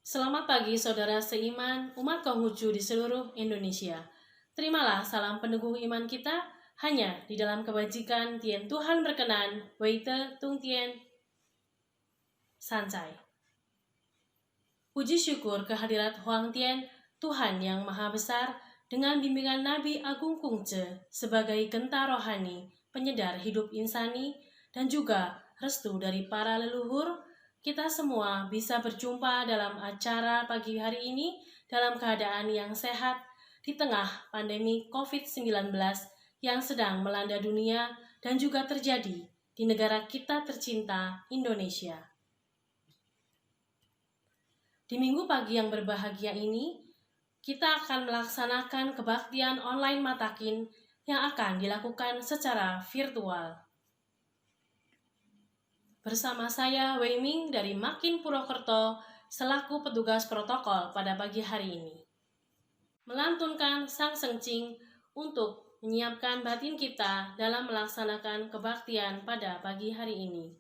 Selamat pagi saudara seiman, umat Konghucu di seluruh Indonesia. Terimalah salam peneguh iman kita hanya di dalam kebajikan Tien Tuhan berkenan, Weite Tung Tien Sancai. Puji syukur kehadirat Huang Tien, Tuhan yang Maha Besar, dengan bimbingan Nabi Agung Kungce sebagai genta rohani, penyedar hidup insani, dan juga restu dari para leluhur, kita semua bisa berjumpa dalam acara pagi hari ini dalam keadaan yang sehat di tengah pandemi COVID-19 yang sedang melanda dunia dan juga terjadi di negara kita tercinta, Indonesia. Di minggu pagi yang berbahagia ini, kita akan melaksanakan kebaktian online Matakin yang akan dilakukan secara virtual. Bersama saya, Wei Ming dari Makin Purwokerto, selaku petugas protokol pada pagi hari ini. Melantunkan Sang Sencing untuk menyiapkan batin kita dalam melaksanakan kebaktian pada pagi hari ini.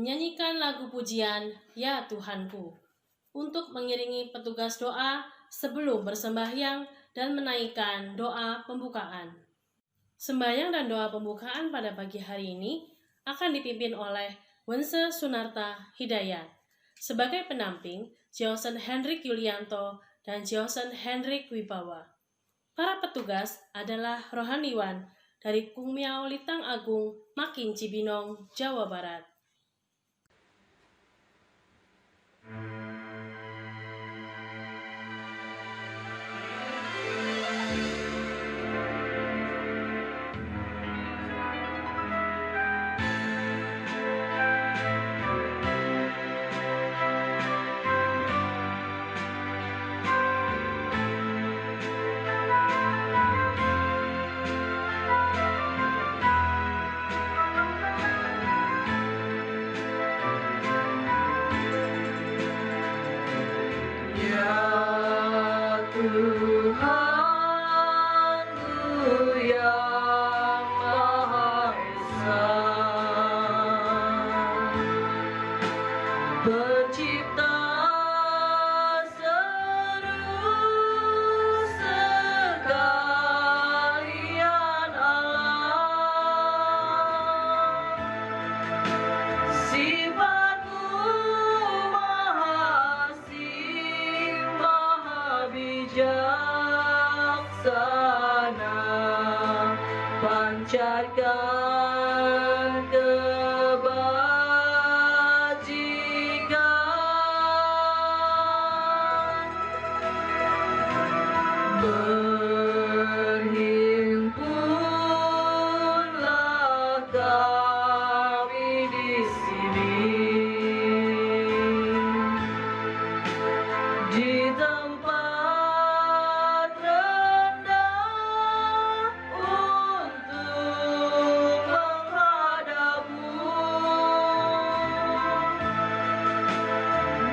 Menyanyikan lagu pujian Ya Tuhanku untuk mengiringi petugas doa sebelum bersembahyang dan menaikkan doa pembukaan. Sembahyang dan doa pembukaan pada pagi hari ini akan dipimpin oleh Wense Sunarta Hidayat. Sebagai penamping, Johnson Hendrik Yulianto dan Johnson Hendrik Wibawa. Para petugas adalah rohaniwan dari Kungmiao Litang Agung, Makin Cibinong, Jawa Barat. Pancarkan kebajikan, berhimpunlah kami di sini, di tempat rendah untuk menghadapmu,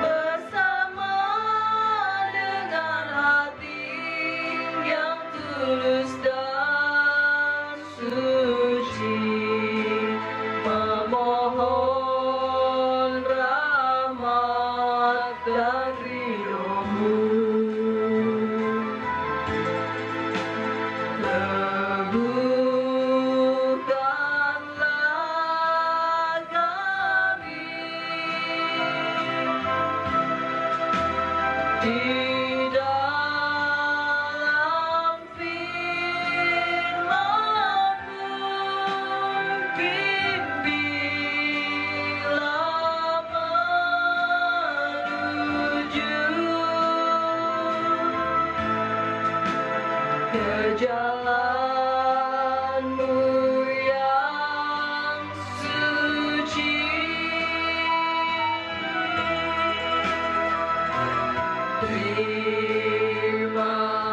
bersama dengan hati yang tulus dan suci, memohon rahmat dan ridho-Mu. Teguhkanlah kami di dalam firman-Mu, bimbinglah menuju ke jalan-Mu yang suci.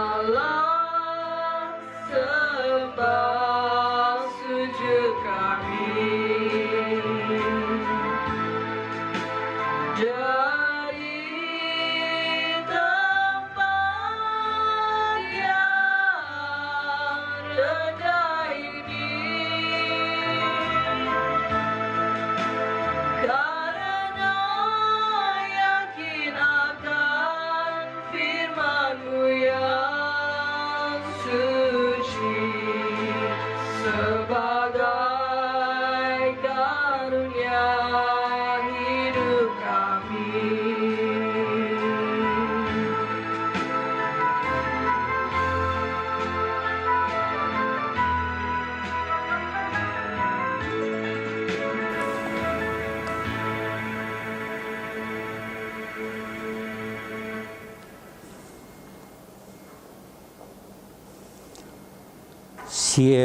Terimalah sembah sujud kami dari tempat yang rendah ini, karena yakin akan firman-Mu yang suci, sebagai karunia hidup kami. Sien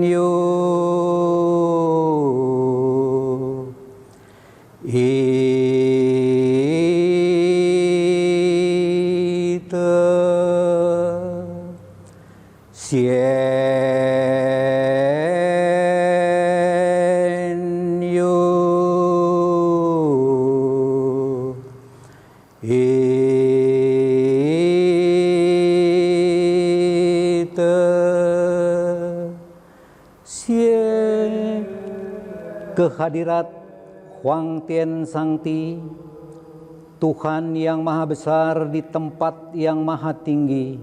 yu ite sien yu kehadirat Huang Tian Sangti, Tuhan yang Maha Besar di tempat yang Maha Tinggi,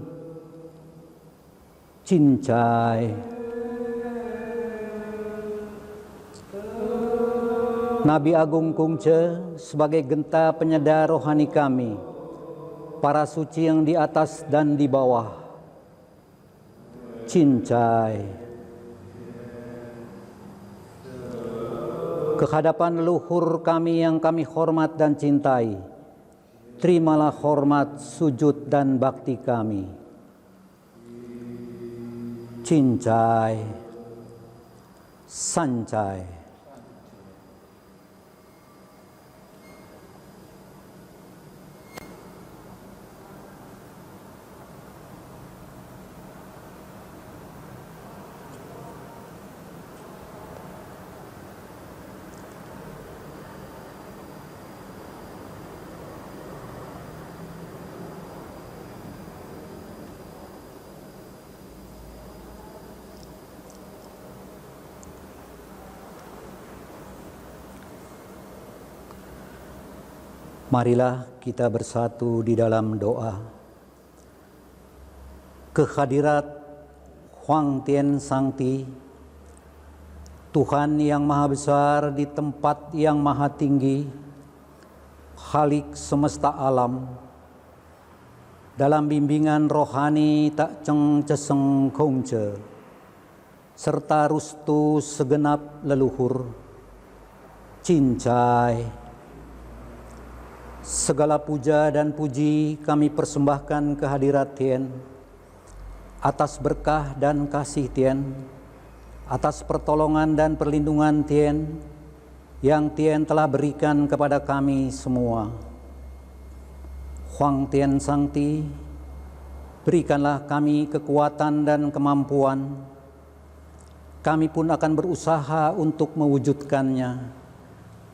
Cincai Nabi Agung Kungce sebagai genta penyedar rohani kami, para suci yang di atas dan di bawah. Cincai. Kehadapan leluhur kami yang kami hormat dan cintai, terimalah hormat, sujud, dan bakti kami. Cincai. Sancai. Marilah kita bersatu di dalam doa. Kehadirat Huang Tian Sangti, Tuhan yang Maha Besar di tempat yang Maha Tinggi, Khalik semesta alam, dalam bimbingan rohani Tak Cheng Cheseng Kongce, serta restu segenap leluhur, cincai. Segala puja dan puji kami persembahkan kehadirat Tien, atas berkah dan kasih Tien, atas pertolongan dan perlindungan Tien, yang Tien telah berikan kepada kami semua. Huang Tian Sangti, berikanlah kami kekuatan dan kemampuan. Kami pun akan berusaha untuk mewujudkannya.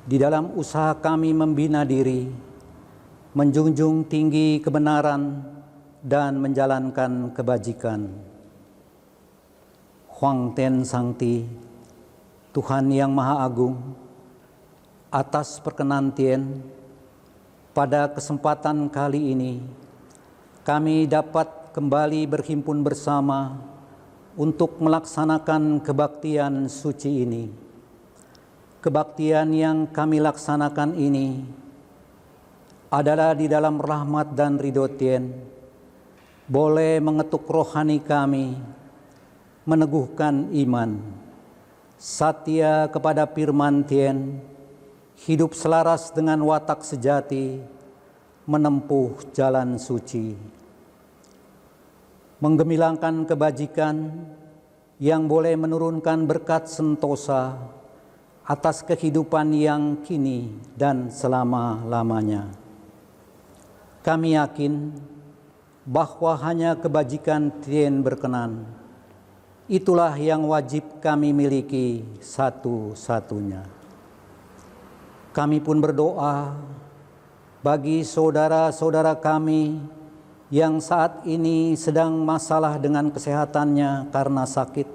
Di dalam usaha kami membina diri, menjunjung tinggi kebenaran dan menjalankan kebajikan. Huang Tian Sangti, Tuhan yang Maha Agung, atas perkenan Tien, pada kesempatan kali ini kami dapat kembali berhimpun bersama untuk melaksanakan kebaktian suci ini. Kebaktian yang kami laksanakan ini adalah di dalam rahmat dan ridho Tien, boleh mengetuk rohani kami, meneguhkan iman, satya kepada firman Tien, hidup selaras dengan watak sejati, menempuh jalan suci, menggemilangkan kebajikan yang boleh menurunkan berkat sentosa atas kehidupan yang kini dan selama-lamanya. Kami yakin bahwa hanya kebajikan Tien berkenan. Itulah yang wajib kami miliki satu-satunya. Kami pun berdoa bagi saudara-saudara kami yang saat ini sedang masalah dengan kesehatannya karena sakit,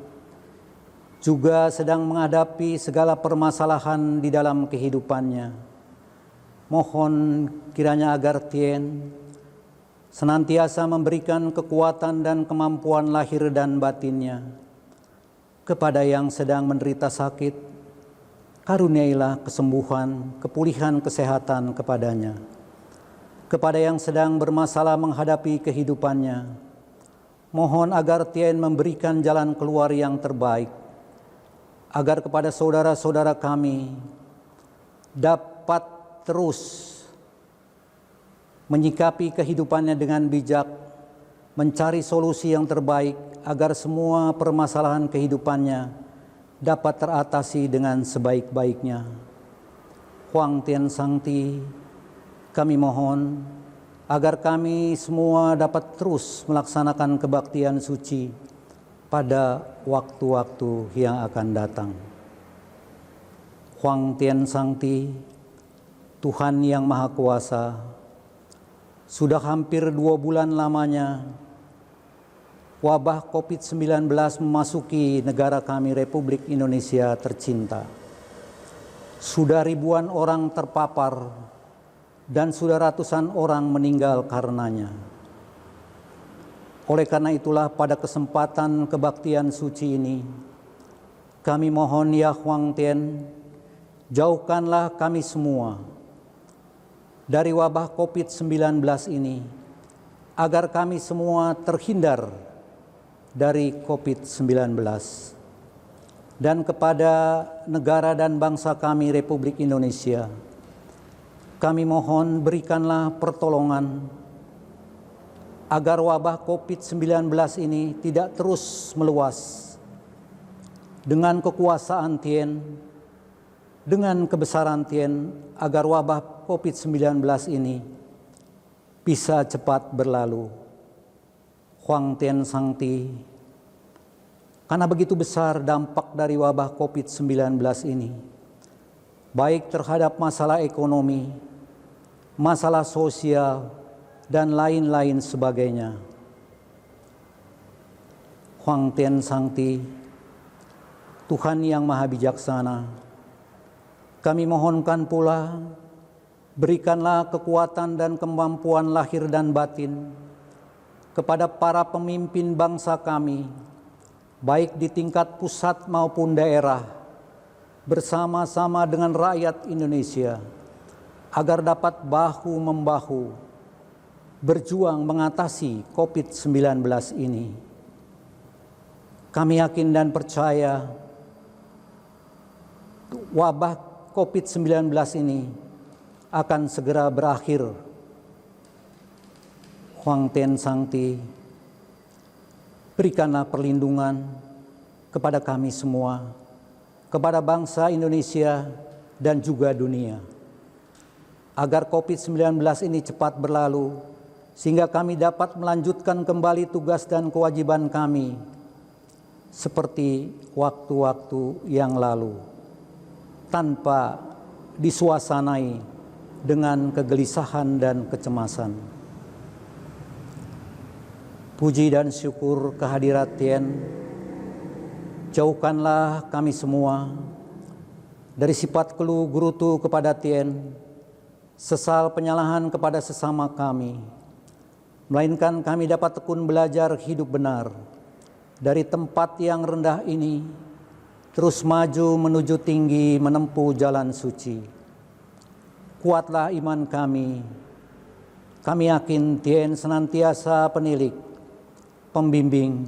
juga sedang menghadapi segala permasalahan di dalam kehidupannya. Mohon kiranya agar Tien senantiasa memberikan kekuatan dan kemampuan lahir dan batinnya. Kepada yang sedang menderita sakit, karuniailah kesembuhan, kepulihan kesehatan kepadanya. Kepada yang sedang bermasalah menghadapi kehidupannya, mohon agar Tien memberikan jalan keluar yang terbaik, agar kepada saudara-saudara kami dapat terus menyikapi kehidupannya dengan bijak, mencari solusi yang terbaik agar semua permasalahan kehidupannya dapat teratasi dengan sebaik-baiknya. Huang Tian Sangti, kami mohon agar kami semua dapat terus melaksanakan kebaktian suci pada waktu-waktu yang akan datang. Huang Tian Sangti, Tuhan yang Maha Kuasa, sudah hampir 2 bulan lamanya wabah COVID-19 memasuki negara kami Republik Indonesia tercinta. Sudah ribuan orang terpapar dan sudah ratusan orang meninggal karenanya. Oleh karena itulah pada kesempatan kebaktian suci ini, kami mohon ya Huang Tian, Jauhkanlah kami semua dari wabah COVID-19 ini, agar kami semua terhindar dari COVID-19. Dan kepada negara dan bangsa kami, Republik Indonesia, kami mohon berikanlah pertolongan agar wabah COVID-19 ini tidak terus meluas. Dengan kekuasaan Tien, dengan kebesaran Tien, agar wabah COVID-19 ini bisa cepat berlalu. Huang Tien Sangti, karena begitu besar dampak dari wabah COVID-19 ini, baik terhadap masalah ekonomi, masalah sosial, dan lain-lain sebagainya. Huang Tien Sangti, Tuhan yang Maha Bijaksana, kami mohonkan pula, berikanlah kekuatan dan kemampuan lahir dan batin kepada para pemimpin bangsa kami, baik di tingkat pusat maupun daerah, bersama-sama dengan rakyat Indonesia, agar dapat bahu-membahu berjuang mengatasi COVID-19 ini. Kami yakin dan percaya wabah COVID-19 ini akan segera berakhir. Huang Tien Sangti, berikanlah perlindungan kepada kami semua, kepada bangsa Indonesia dan juga dunia, agar COVID-19 ini cepat berlalu, sehingga kami dapat melanjutkan kembali tugas dan kewajiban kami seperti waktu-waktu yang lalu, tanpa disuasanai dengan kegelisahan dan kecemasan. Puji dan syukur kehadirat Tien, jauhkanlah kami semua dari sifat keluh gerutu kepada Tien, sesal penyalahan kepada sesama kami, melainkan kami dapat tekun belajar hidup benar dari tempat yang rendah ini, terus maju menuju tinggi menempuh jalan suci. Kuatlah iman kami. Kami yakin Tien senantiasa penilik, pembimbing,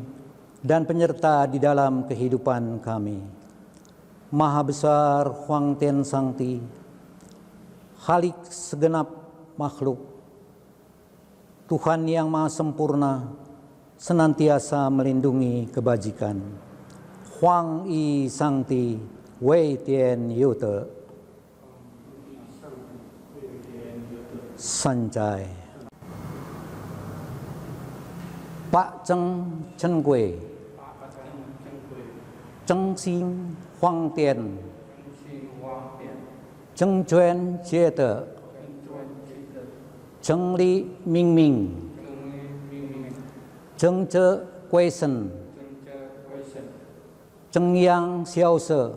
dan penyerta di dalam kehidupan kami. Maha besar Huang Tien Sangti, Khalik segenap makhluk, Tuhan yang maha sempurna, senantiasa melindungi kebajikan. Huang Yi Sangti, Wei Tian Yu Te, Sanjai. Pak Cheng Chen Gui, Cheng Xin Huang Tian, Cheng Juan Jie Te, Cheng Li Ming Ming, Cheng Zhe Gui Shen, Cheng Yang Xiao Se,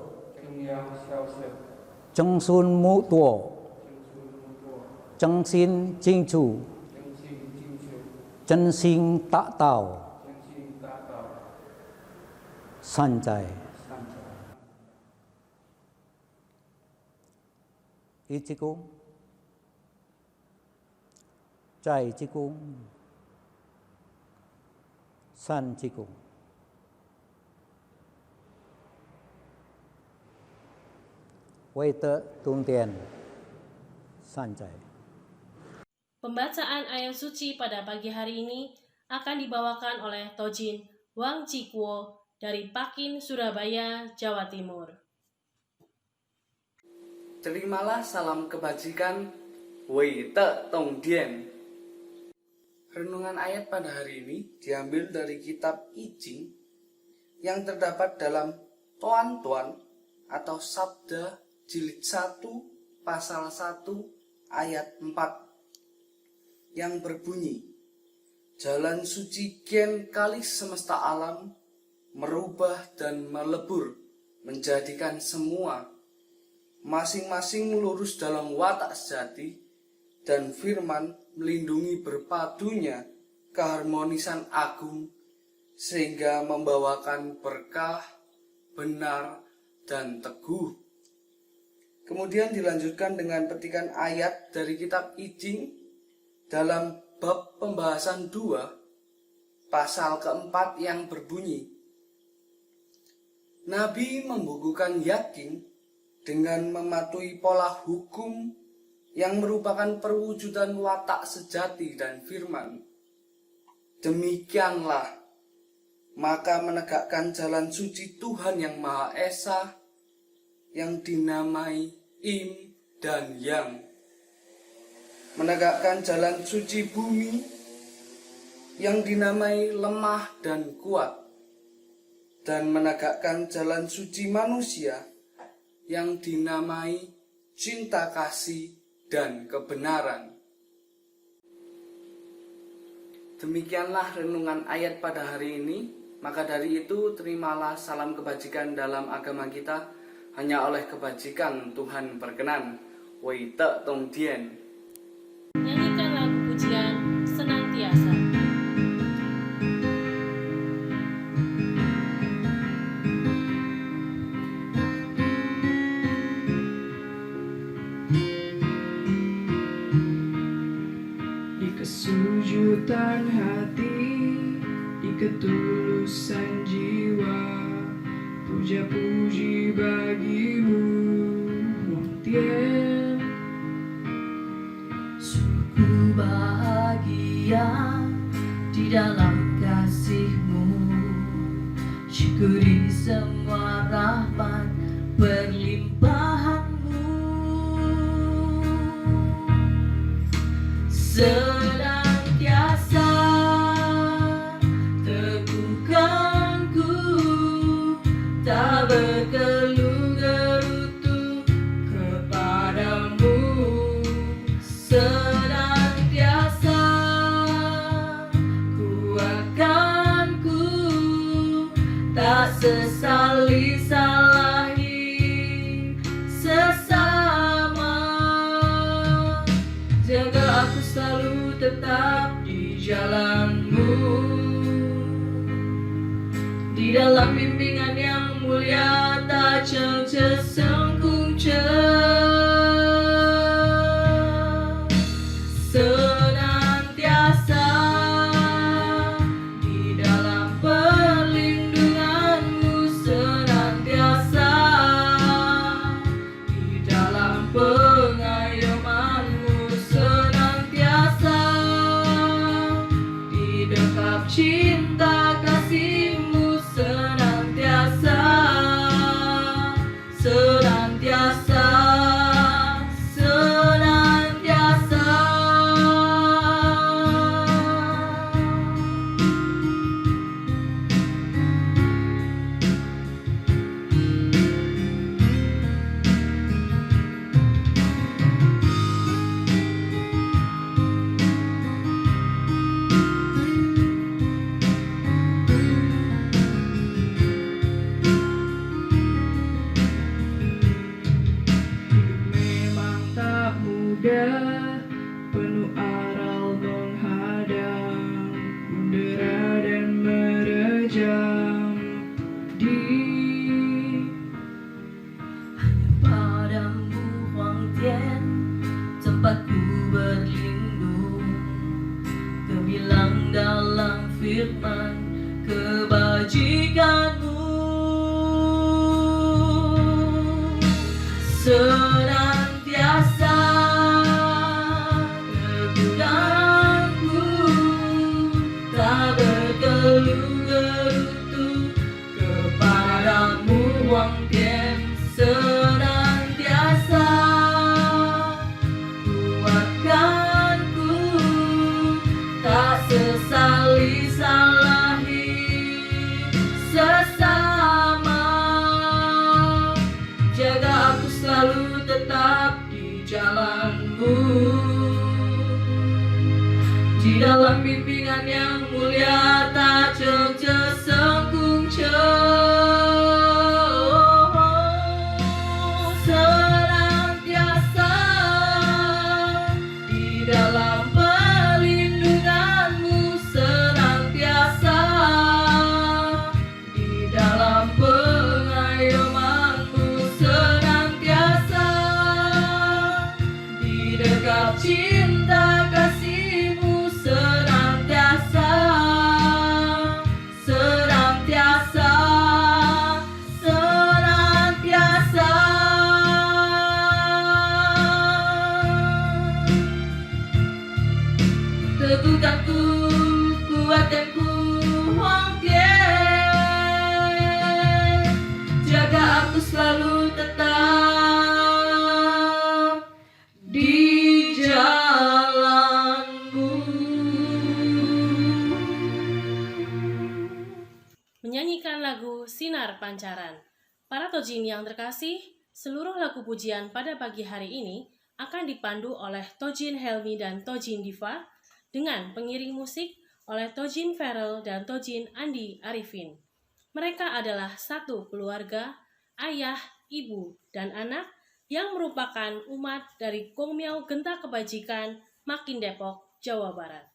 Cheng Sun Mu Tuo, Cheng Xin Jing Chu, Cheng Xin Ta Tao, Sanjai. Ý chí cung, Chai chí cung, San chí cung. Wei Te Tung Tian, Sanjai. Pembacaan ayat suci pada pagi hari ini akan dibawakan oleh Tojin Wang Cikuo dari Pakin, Surabaya, Jawa Timur. Terimalah salam kebajikan, Wei Te Tong Dian. Renungan ayat pada hari ini diambil dari kitab I Ching yang terdapat dalam Toan Toan atau Sabda Jilid 1 pasal 1 ayat 4 yang berbunyi, jalan suci Gen kali semesta alam merubah dan melebur menjadikan semua masing-masing lurus dalam watak sejati, dan firman melindungi berpadunya keharmonisan agung sehingga membawakan berkah, benar, dan teguh. Kemudian dilanjutkan dengan petikan ayat dari kitab Ijing dalam bab pembahasan 2 pasal keempat yang berbunyi, Nabi membukukan yakin dengan mematuhi pola hukum yang merupakan perwujudan watak sejati dan firman. Demikianlah, maka menegakkan jalan suci Tuhan yang Maha Esa, yang dinamai Im dan Yang. Menegakkan jalan suci bumi, yang dinamai Lemah dan Kuat. Dan menegakkan jalan suci manusia, yang dinamai Cinta Kasih dan Kebenaran. Demikianlah renungan ayat pada hari ini. Maka dari itu, terimalah salam kebajikan dalam agama kita. Hanya oleh kebajikan Tuhan berkenan. Wei Te Tong Dien. Nyanyikan lagu pujian senantiasa. Di kesujudan hati, di ketulusan jiwa, puja-puji bagimu, Wang Tian. Sungguh bahagia di dalam kasih-Mu, syukuri semua rahmat berlimpahan-Mu. Senantiasa teguhkanku, tak berkeluh gerutu kepadamu. Senantiasa kuatkanku, tak sesali salahi sesama. Jaga aku selalu tetap di jalan-Mu, di dalam bimbingan yang mulia, tak sengkung senantiasa di dalam perlindungan-Mu, senantiasa di dalam pengayoman-Mu, senantiasa di dekap cinta kasih-Mu, senantiasa, senantiasa, senantiasa. Memang tak mudah, penuh aral menghadang, mendera dan merejam di Padamu, Wang Tian, tempatku berlindung, gemilang dalam firman kebajikan-Mu. Senantiasa teguhkanku, tak berkeluh gerutu kepadamu, Wang Tian. Senantiasa kuatkanku, tak sesali salahi sesama. Jaga aku selalu tetap di jalan-Mu, di dalam bimbingan yang mulia, tak sengkung senantiasa di dalam perlindungan-Mu, senantiasa di dalam pengayoman-Mu, senantiasa lagu Sinar Pancaran. Para Tojin yang terkasih, seluruh lagu pujian pada pagi hari ini akan dipandu oleh Tojin Helmi dan Tojin Diva dengan pengiring musik oleh Tojin Farel dan Tojin Andi Arifin. Mereka adalah satu keluarga, ayah, ibu, dan anak yang merupakan umat dari Kong Miao Genta Kebajikan, Makin Depok, Jawa Barat.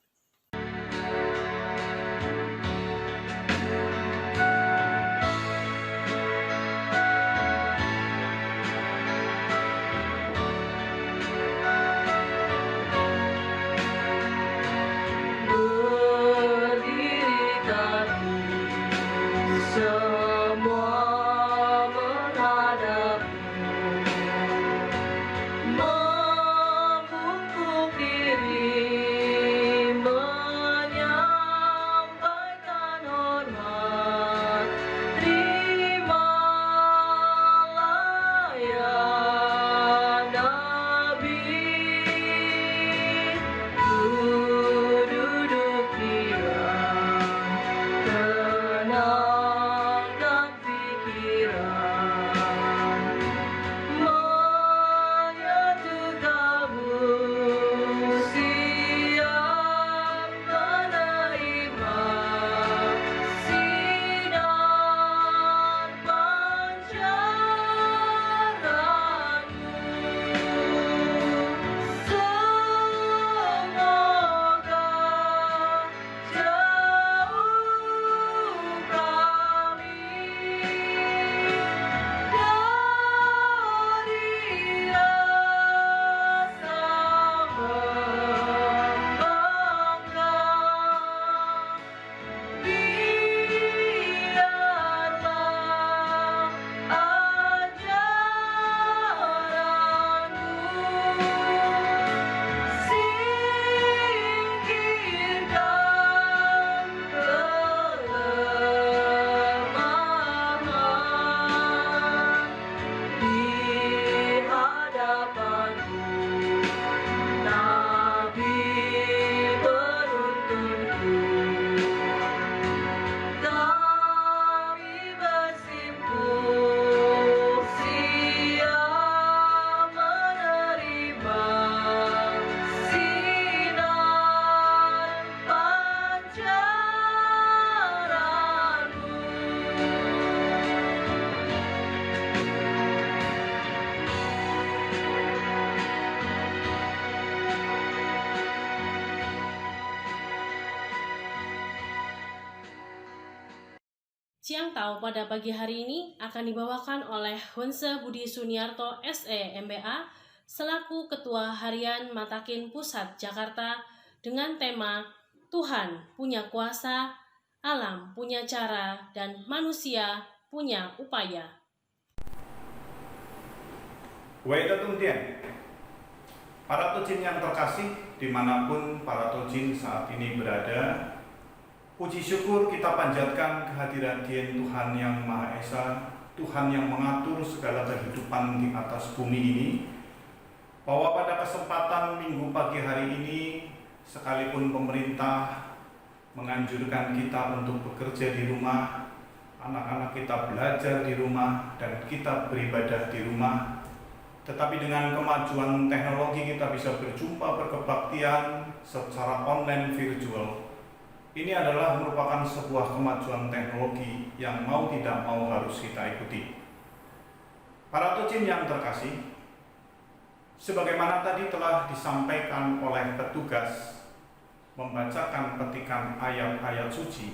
Siang Tau pada pagi hari ini akan dibawakan oleh Honse Budi Suniarto SE MBA selaku Ketua Harian Matakin Pusat Jakarta dengan tema Tuhan punya kuasa, alam punya cara, dan manusia punya upaya. Para Tojin yang terkasih dimanapun para Tojin saat ini berada, puji syukur kita panjatkan kehadiran Tuhan yang Maha Esa, Tuhan yang mengatur segala kehidupan di atas bumi ini, bahwa pada kesempatan minggu pagi hari ini, sekalipun pemerintah menganjurkan kita untuk bekerja di rumah, anak-anak kita belajar di rumah, dan kita beribadah di rumah, tetapi dengan kemajuan teknologi kita bisa berjumpa berkebaktian secara online virtual. Ini adalah merupakan sebuah kemajuan teknologi yang mau tidak mau harus kita ikuti. Para Tojin yang terkasih, sebagaimana tadi telah disampaikan oleh petugas membacakan petikan ayat-ayat suci,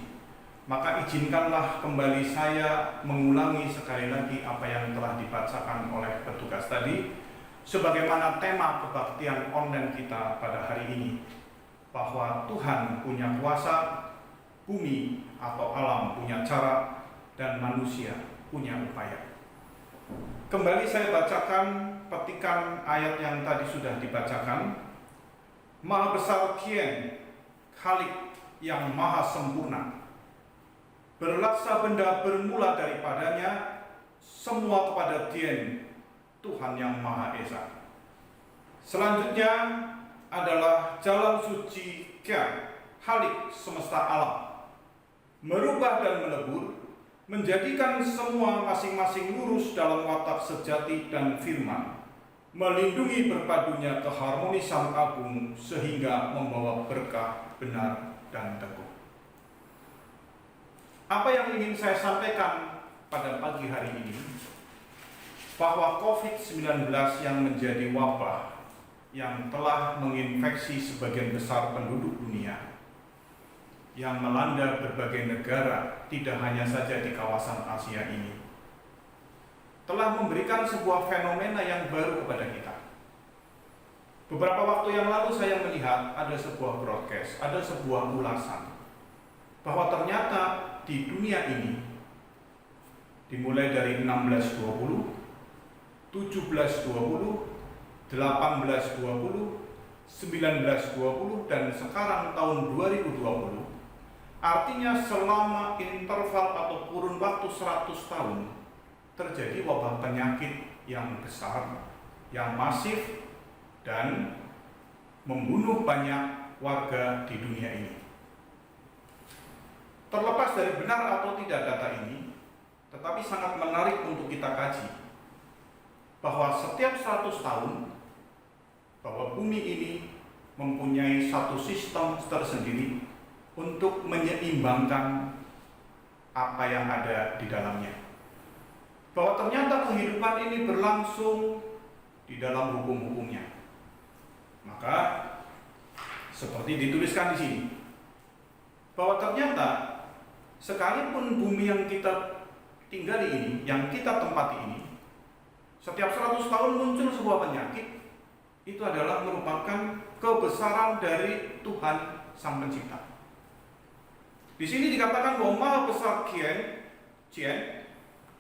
maka izinkanlah kembali saya mengulangi sekali lagi apa yang telah dibacakan oleh petugas tadi, sebagaimana tema kebaktian online kita pada hari ini, bahwa Tuhan punya kuasa, bumi atau alam punya cara, dan manusia punya upaya. Kembali saya bacakan petikan ayat yang tadi sudah dibacakan. Maha besar Tien, Khalik yang maha sempurna, berlaksa benda bermula daripadanya, semua kepada Tien, Tuhan yang Maha Esa. Selanjutnya adalah jalan suci Kia, Khalik semesta alam, merubah dan melebur, menjadikan semua masing-masing lurus dalam watak sejati dan firman, melindungi berpadunya keharmonisan agung sehingga membawa berkah, benar, dan teguh. Apa yang ingin saya sampaikan pada pagi hari ini, bahwa COVID-19 yang menjadi wabah yang telah menginfeksi sebagian besar penduduk dunia, yang melanda berbagai negara, tidak hanya saja di kawasan Asia ini, telah memberikan sebuah fenomena yang baru kepada kita. Beberapa waktu yang lalu saya melihat ada sebuah broadcast, ada sebuah ulasan, bahwa ternyata di dunia ini, dimulai dari 1620, 1720, 1820, 1920, dan sekarang tahun 2020, artinya selama interval atau kurun waktu 100 tahun terjadi wabah penyakit yang besar, yang masif, dan membunuh banyak warga di dunia ini. Terlepas dari benar atau tidak data ini, tetapi sangat menarik untuk kita kaji, bahwa setiap 100 tahun bahwa bumi ini mempunyai satu sistem tersendiri untuk menyeimbangkan apa yang ada di dalamnya. Bahwa ternyata kehidupan ini berlangsung di dalam hukum-hukumnya. Maka seperti dituliskan di sini, bahwa ternyata sekalipun bumi yang kita tinggali ini, yang kita tempati ini, setiap 100 tahun muncul sebuah penyakit, itu adalah merupakan kebesaran dari Tuhan Sang Pencipta. Di sini dikatakan bahwa Maha Besar Tien,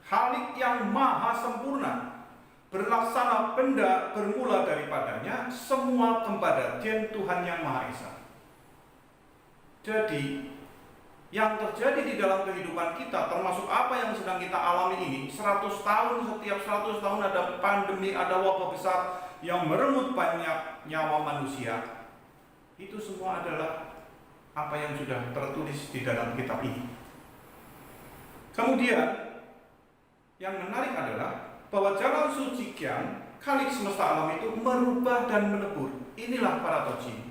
Halik yang maha sempurna, berlaksana benda bermula daripadanya, semua kepada Tien Tuhan yang Maha Esa. Jadi, yang terjadi di dalam kehidupan kita, termasuk apa yang sedang kita alami ini, 100 tahun, setiap 100 tahun ada pandemi, ada wabah besar yang merenggut banyak nyawa manusia, itu semua adalah apa yang sudah tertulis di dalam kitab ini. Kemudian yang menarik adalah bahwa jalan suci Kyang, Khalik semesta alam itu merubah dan melebur. Inilah para tojin,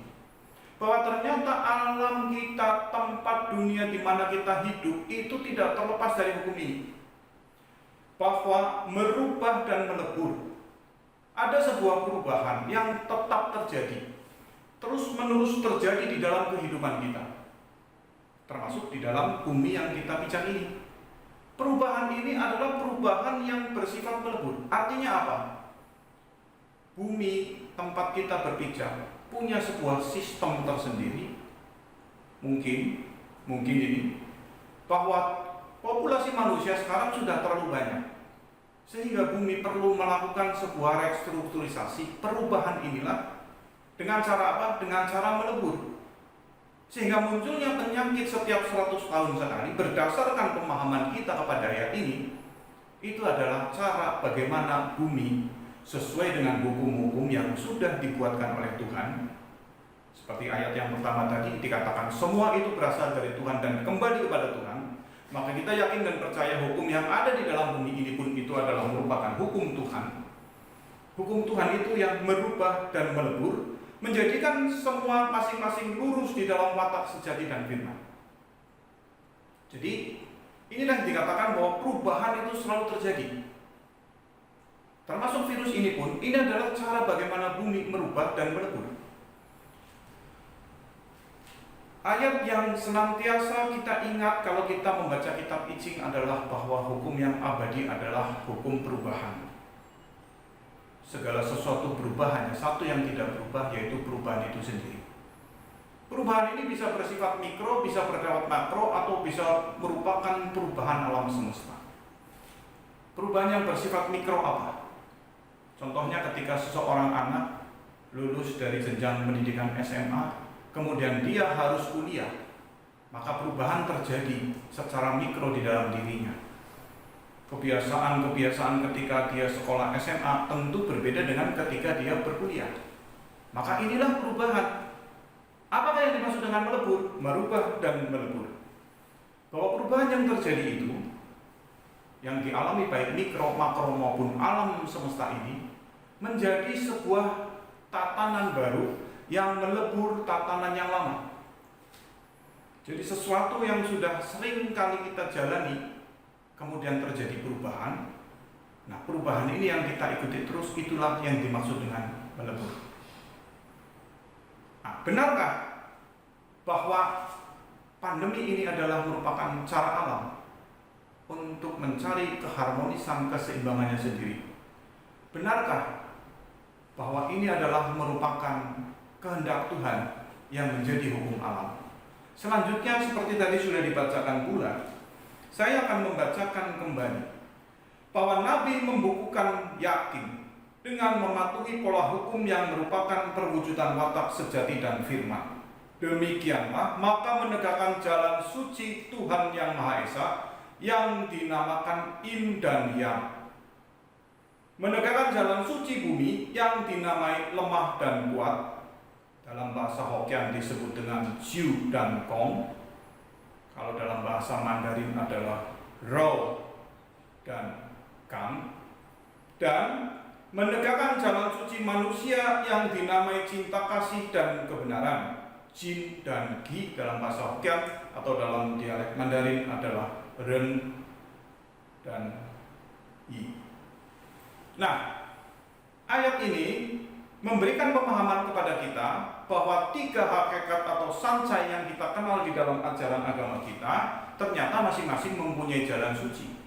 bahwa ternyata alam kita, tempat dunia di mana kita hidup, itu tidak terlepas dari hukum ini, bahwa merubah dan melebur. Ada sebuah perubahan yang tetap terjadi, terus-menerus terjadi di dalam kehidupan kita, termasuk di dalam bumi yang kita pijak ini. Perubahan ini adalah perubahan yang bersifat melebur. Artinya apa? Bumi tempat kita berpijak punya sebuah sistem tersendiri. Mungkin ini, bahwa populasi manusia sekarang sudah terlalu banyak, sehingga bumi perlu melakukan sebuah restrukturisasi. Perubahan inilah dengan cara apa? Dengan cara melebur. Sehingga munculnya penyakit setiap 100 tahun sekali. Berdasarkan pemahaman kita kepada ayat ini, itu adalah cara bagaimana bumi sesuai dengan hukum-hukum yang sudah dibuatkan oleh Tuhan. Seperti ayat yang pertama tadi dikatakan, semua itu berasal dari Tuhan dan kembali kepada Tuhan. Maka kita yakin dan percaya hukum yang ada di dalam bumi ini pun itu adalah merupakan hukum Tuhan. Hukum Tuhan itu yang merubah dan melebur, menjadikan semua masing-masing lurus di dalam watak sejati dan firman. Jadi inilah yang dikatakan bahwa perubahan itu selalu terjadi. Termasuk virus ini pun, ini adalah cara bagaimana bumi merubah dan melebur. Ayat yang senantiasa kita ingat kalau kita membaca kitab I Ching adalah bahwa hukum yang abadi adalah hukum perubahan. Segala sesuatu berubah, hanya satu yang tidak berubah, yaitu perubahan itu sendiri. Perubahan ini bisa bersifat mikro, bisa berdampak makro, atau bisa merupakan perubahan alam semesta. Perubahan yang bersifat mikro apa? Contohnya ketika seseorang anak lulus dari jenjang pendidikan SMA, kemudian dia harus kuliah, maka perubahan terjadi secara mikro di dalam dirinya. Kebiasaan-kebiasaan ketika dia sekolah SMA tentu berbeda dengan ketika dia berkuliah. Maka inilah perubahan. Apakah yang dimaksud dengan melebur? Merubah dan melebur. Bahwa perubahan yang terjadi itu yang dialami baik mikro, makro maupun alam semesta ini menjadi sebuah tatanan baru yang melebur tatanan yang lama. Jadi sesuatu yang sudah sering kali kita jalani kemudian terjadi perubahan. Nah, perubahan ini yang kita ikuti terus, itulah yang dimaksud dengan melebur. Nah, benarkah bahwa pandemi ini adalah merupakan cara alam untuk mencari keharmonisan keseimbangannya sendiri? Benarkah bahwa ini adalah merupakan kehendak Tuhan yang menjadi hukum alam? Selanjutnya, seperti tadi sudah dibacakan pula, saya akan membacakan kembali bahwa Nabi membukukan yakin dengan mematuhi pola hukum yang merupakan perwujudan watak sejati dan firman. Demikianlah maka menegakkan jalan suci Tuhan yang Maha Esa yang dinamakan Im dan Yang. Menegakkan jalan suci bumi yang dinamai lemah dan kuat, dalam bahasa Hokkien disebut dengan Jiu dan Kong. Kalau dalam bahasa Mandarin adalah Rou dan Kang. Dan menegakkan jalan suci manusia yang dinamai cinta kasih dan kebenaran, Jin dan Gi dalam bahasa Hokkien, atau dalam dialek Mandarin adalah Ren dan Yi. Nah, ayat ini memberikan pemahaman kepada kita bahwa 3 hakikat atau sancai yang kita kenal di dalam ajaran agama kita ternyata masing-masing mempunyai jalan suci.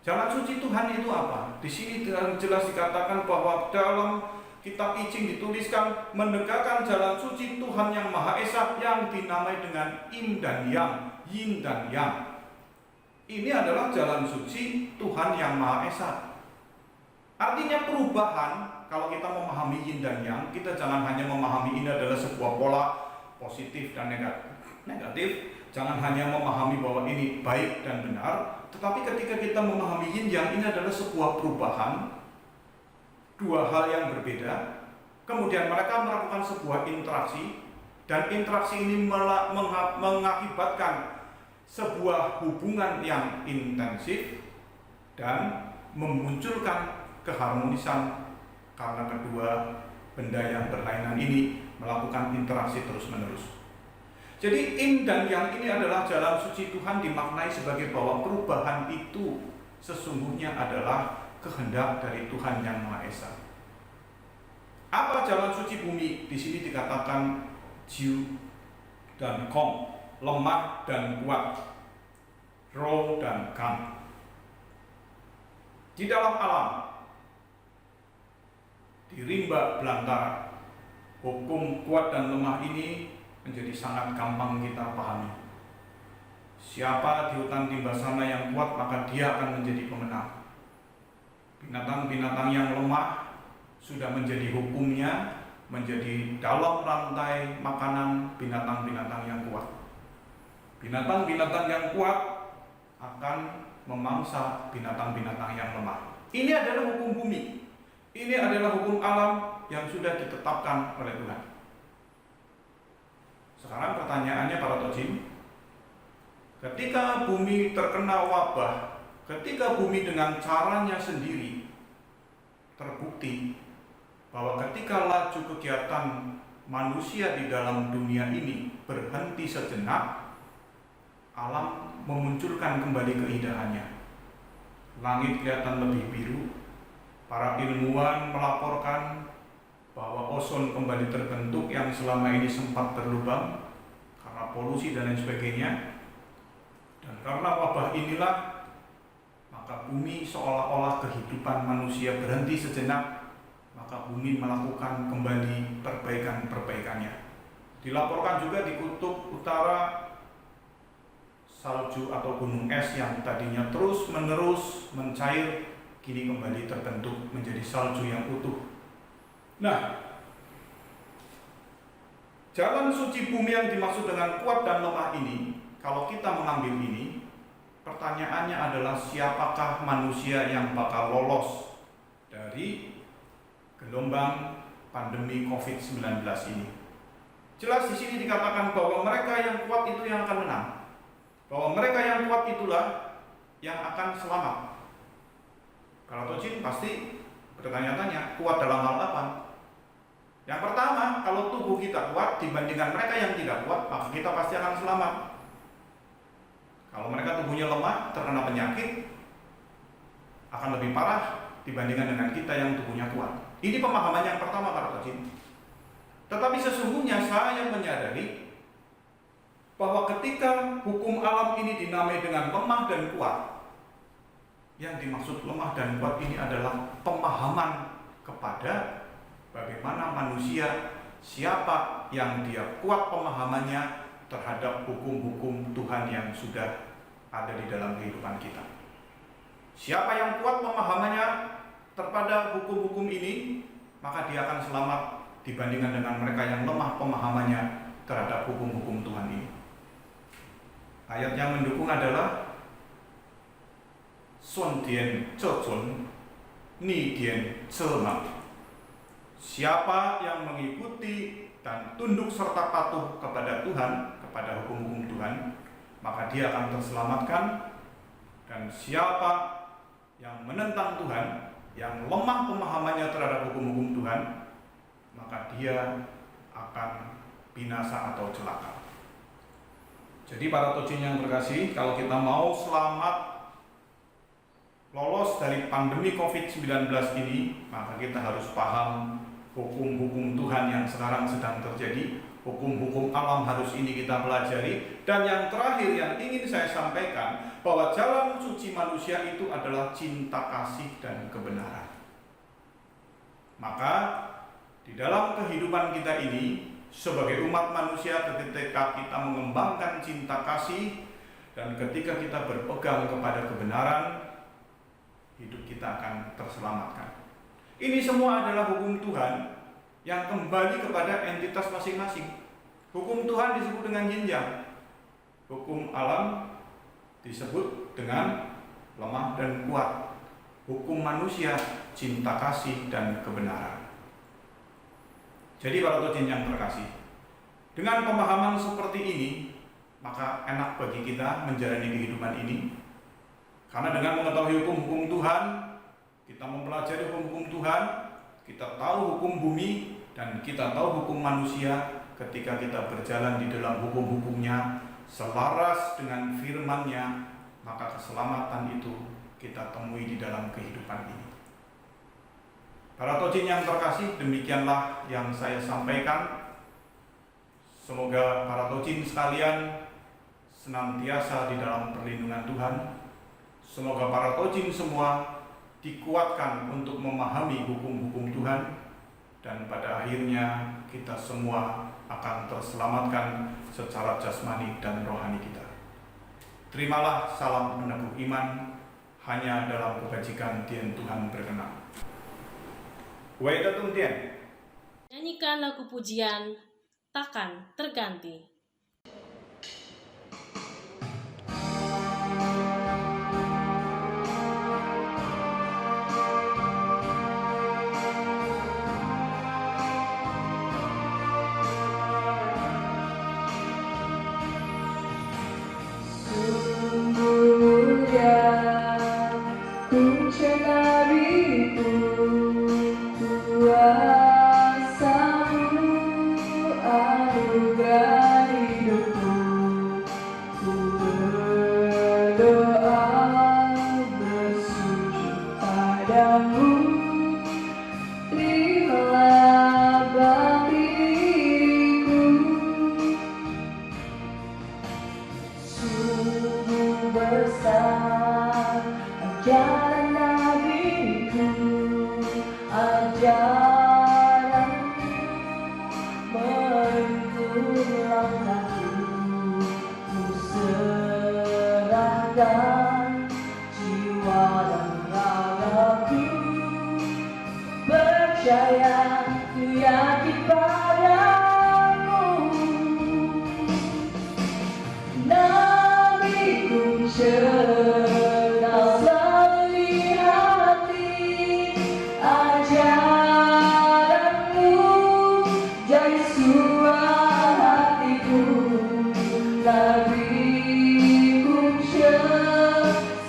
Jalan suci Tuhan itu apa? Di sini jelas dikatakan bahwa dalam kitab I Ching dituliskan menegakkan jalan suci Tuhan yang Maha Esa yang dinamai dengan Im dan Yang, Yin dan Yang. Ini adalah jalan suci Tuhan yang Maha Esa. Artinya perubahan, kalau kita memahami Yin dan Yang, kita jangan hanya memahami ini adalah sebuah pola positif dan negatif. Jangan hanya memahami bahwa ini baik dan benar, tetapi ketika kita memahami Yin Yang, ini adalah sebuah perubahan, 2 hal yang berbeda. Kemudian mereka melakukan sebuah interaksi, dan interaksi ini mengakibatkan sebuah hubungan yang intensif dan memunculkan keharmonisan karena kedua benda yang berlainan ini melakukan interaksi terus-menerus. Jadi Im dan Yang ini adalah jalan suci Tuhan dimaknai sebagai bahwa perubahan itu sesungguhnya adalah kehendak dari Tuhan yang Maha Esa. Apa jalan suci bumi? Di sini dikatakan Jiu dan Kong, lemah dan kuat, Rou dan Kang. Di dalam alam, di rimba belantara, hukum kuat dan lemah ini menjadi sangat gampang kita pahami. Siapa di hutan rimba sana yang kuat, maka dia akan menjadi pemenang. Binatang-binatang yang lemah sudah menjadi hukumnya, menjadi dalam rantai makanan binatang-binatang yang kuat. Binatang-binatang yang kuat akan memangsa binatang-binatang yang lemah. Ini adalah hukum bumi. Ini adalah hukum alam yang sudah ditetapkan oleh Tuhan. Sekarang pertanyaannya para tojim, ketika bumi terkena wabah, ketika bumi dengan caranya sendiri terbukti bahwa ketika laju kegiatan manusia di dalam dunia ini berhenti sejenak, alam memunculkan kembali keindahannya. Langit kelihatan lebih biru. Para ilmuwan melaporkan bahwa ozon kembali terbentuk yang selama ini sempat berlubang karena polusi dan lain sebagainya. Dan karena wabah inilah, maka bumi seolah-olah kehidupan manusia berhenti sejenak, maka bumi melakukan kembali perbaikan-perbaikannya. Dilaporkan juga di kutub utara, salju atau gunung es yang tadinya terus-menerus mencair, kini kembali terbentuk menjadi salju yang utuh. Nah, jalan suci bumi yang dimaksud dengan kuat dan lemah ini, kalau kita mengambil ini, pertanyaannya adalah siapakah manusia yang bakal lolos dari gelombang pandemi COVID-19 ini? Jelas di sini dikatakan bahwa mereka yang kuat itu yang akan menang. Bahwa mereka yang kuat itulah yang akan selamat. Para tojin pasti bertanya-tanya, kuat dalam hal apa? Yang pertama, kalau tubuh kita kuat dibandingkan mereka yang tidak kuat, maka kita pasti akan selamat. Kalau mereka tubuhnya lemah, terkena penyakit, akan lebih parah dibandingkan dengan kita yang tubuhnya kuat. Ini pemahaman yang pertama para tojin. Tetapi sesungguhnya saya menyadari bahwa ketika hukum alam ini dinamai dengan lemah dan kuat, yang dimaksud lemah dan kuat ini adalah pemahaman kepada bagaimana manusia, siapa yang dia kuat pemahamannya terhadap hukum-hukum Tuhan yang sudah ada di dalam kehidupan kita. Siapa yang kuat pemahamannya terhadap hukum-hukum ini, maka dia akan selamat dibandingkan dengan mereka yang lemah pemahamannya terhadap hukum-hukum Tuhan ini. Ayat yang mendukung adalah Sun Dian Zezun Ni Dian Zema. Siapa yang mengikuti dan tunduk serta patuh kepada Tuhan, kepada hukum-hukum Tuhan, maka dia akan terselamatkan. Dan siapa yang menentang Tuhan, yang lemah pemahamannya terhadap hukum-hukum Tuhan, maka dia akan binasa atau celaka. Jadi para tojin yang terkasih, kalau kita mau selamat lolos dari pandemi COVID-19 ini, maka kita harus paham hukum-hukum Tuhan yang sekarang sedang terjadi. Hukum-hukum alam harus ini kita pelajari. Dan yang terakhir yang ingin saya sampaikan, bahwa jalan suci manusia itu adalah cinta kasih dan kebenaran. Maka di dalam kehidupan kita ini, sebagai umat manusia, ketika kita mengembangkan cinta kasih dan ketika kita berpegang kepada kebenaran, hidup kita akan terselamatkan. Ini semua adalah hukum Tuhan yang kembali kepada entitas masing-masing. Hukum Tuhan disebut dengan jenjang, hukum alam disebut dengan lemah dan kuat, hukum manusia cinta kasih dan kebenaran. Jadi para tojin yang terkasih, dengan pemahaman seperti ini, maka enak bagi kita menjalani kehidupan ini. Karena dengan mengetahui hukum-hukum Tuhan, kita mempelajari hukum-hukum Tuhan, kita tahu hukum bumi, dan kita tahu hukum manusia. Ketika kita berjalan di dalam hukum-hukumnya, selaras dengan firman-Nya, maka keselamatan itu kita temui di dalam kehidupan ini. Para tojin yang terkasih, demikianlah yang saya sampaikan. Semoga para tojin sekalian senantiasa di dalam perlindungan Tuhan. Semoga para tojin semua dikuatkan untuk memahami hukum-hukum Tuhan, dan pada akhirnya kita semua akan terselamatkan secara jasmani dan rohani kita. Terimalah salam peneguh iman hanya dalam kebajikan Dian Tuhan berkenan. Waitatun Dian. Nyanyikan lagu pujian Takkan Terganti.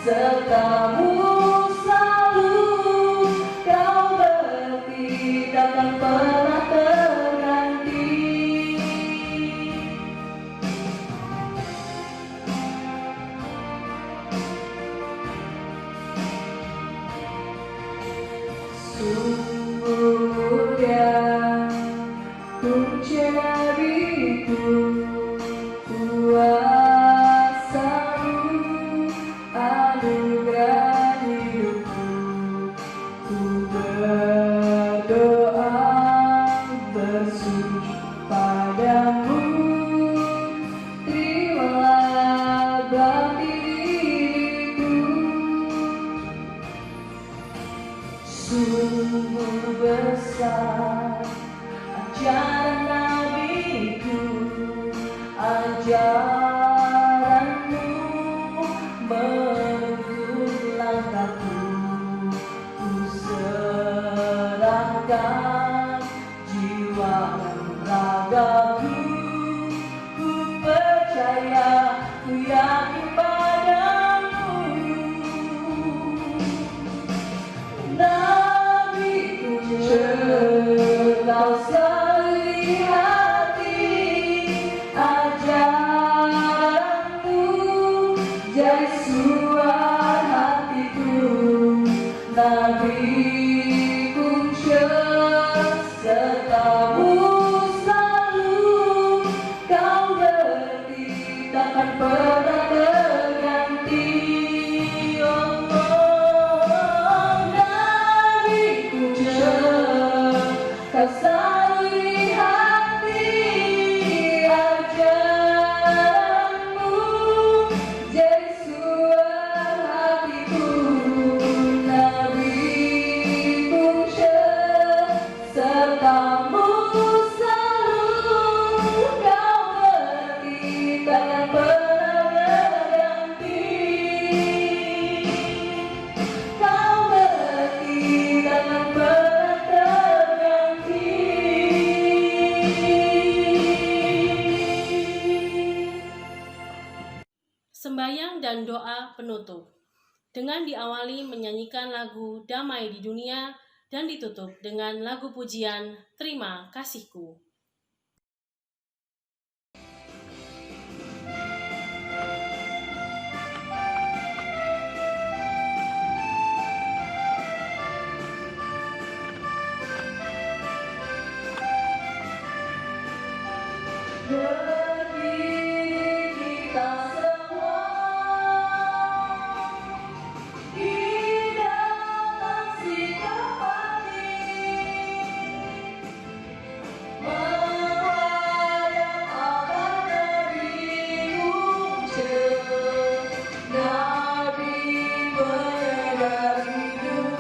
So Sungguh mulia punca nabiku, kuasa-Mu, anugerah hidupku. Ku berdoa bersujud padamu, terimalah bakti diriku. Sungguh besar ajaran nabiku, ajaran-Mu menuntun langkahku. Ku serahkan jiwa dan ragaku, ku percaya, ku yakin padamu. Nabiku kau selalu di hati, ajaran-Mu jadi suara hatiku. Nabiku serta-Mu selalu, kau berarti takkan pernah terganti. Kau selalu di hati, ajaran-Mu jadi suara hatiku. Nabiku serta-Mu selalu, kau berarti takkan pernah berganti. Kau berarti takkan pernah terganti. Sembahyang dan doa penutup dengan diawali menyanyikan lagu Damai di Dunia dan ditutup dengan lagu pujian Terima Kasihku. Berdiri kita semua di dalam sikap hati, menghadap Allah Nabi Musa, Nabi penyadar hidup.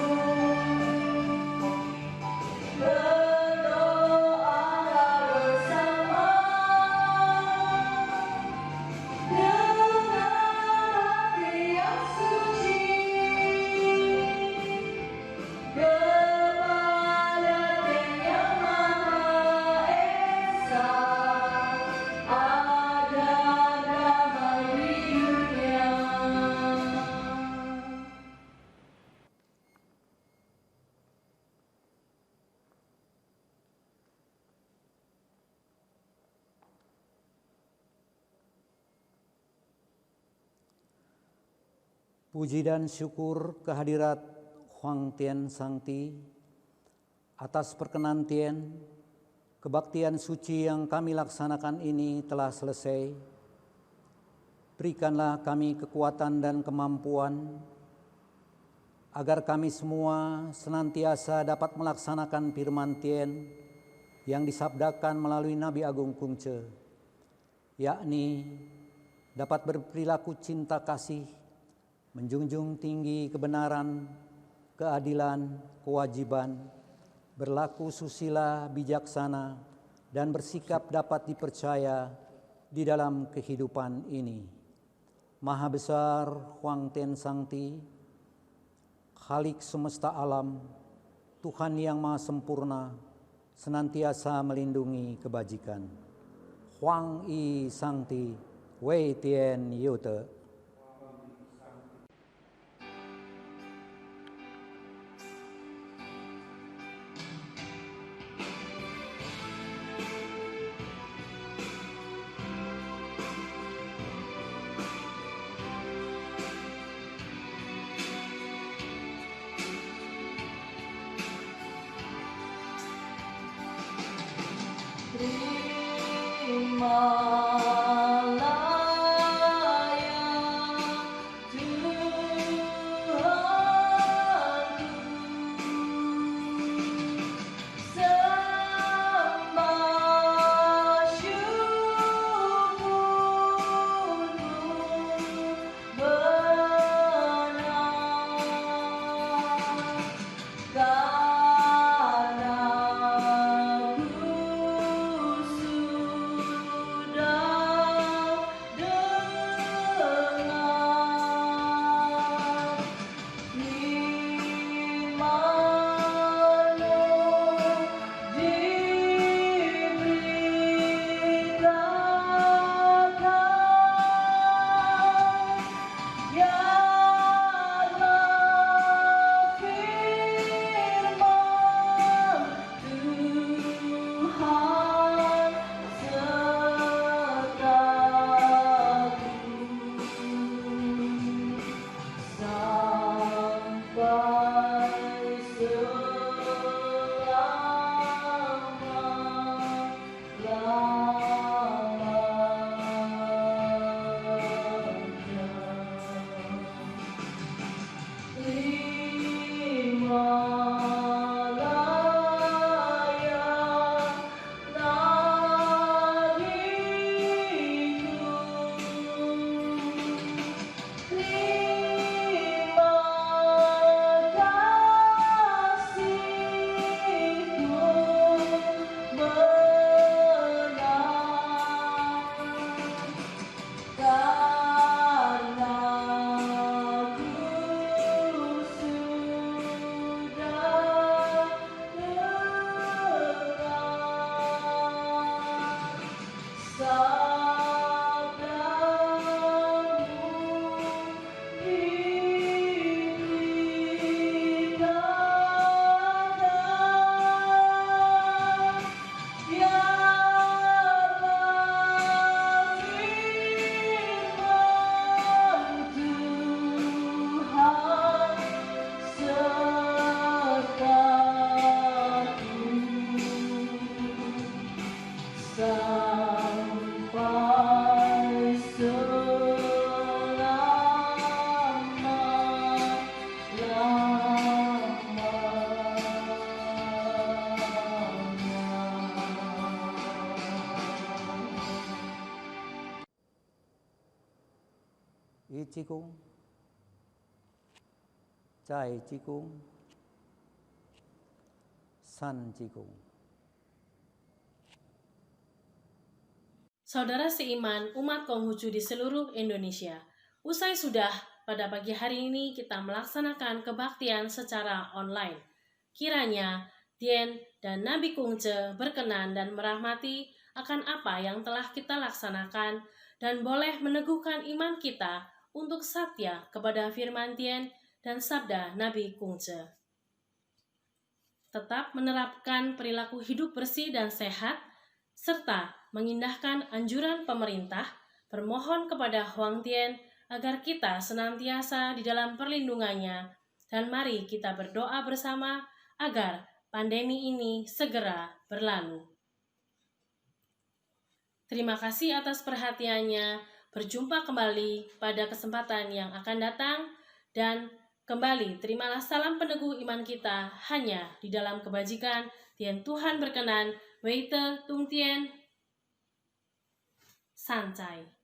Berdoalah bersama dengan hati yang suci kepada Yang Maha Esa, agar damai di dunia. Puji dan syukur kehadirat Huang Tian Sangti atas perkenan Tian, kebaktian suci yang kami laksanakan ini telah selesai. Berikanlah kami kekuatan dan kemampuan agar kami semua senantiasa dapat melaksanakan firman Tian yang disabdakan melalui Nabi Agung Kungce, yakni dapat berperilaku cinta kasih, menjunjung tinggi kebenaran, keadilan, kewajiban, berlaku susila, bijaksana, dan bersikap dapat dipercaya di dalam kehidupan ini. Maha Besar Huang Tian Sangti, Khalik semesta alam, Tuhan yang Maha Sempurna, senantiasa melindungi kebajikan. Huang I Sangti, Wei Tian Yute. ý chí cung, cai chí cung, san chí cung. Saudara seiman umat Konghucu di seluruh Indonesia, usai sudah pada pagi hari ini kita melaksanakan kebaktian secara online. Kiranya Tien dan Nabi Kungce berkenan dan merahmati akan apa yang telah kita laksanakan dan boleh meneguhkan iman kita untuk satya kepada firman Tien dan sabda Nabi Kungce. Tetap menerapkan perilaku hidup bersih dan sehat, serta mengindahkan anjuran pemerintah, bermohon kepada Huang Tien agar kita senantiasa di dalam perlindungannya, dan mari kita berdoa bersama agar pandemi ini segera berlalu. Terima kasih atas perhatiannya. Berjumpa kembali pada kesempatan yang akan datang, dan kembali terimalah salam peneguh iman kita hanya di dalam kebajikan. Tien Tuhan berkenan, Weite Tung Tien, Sancai.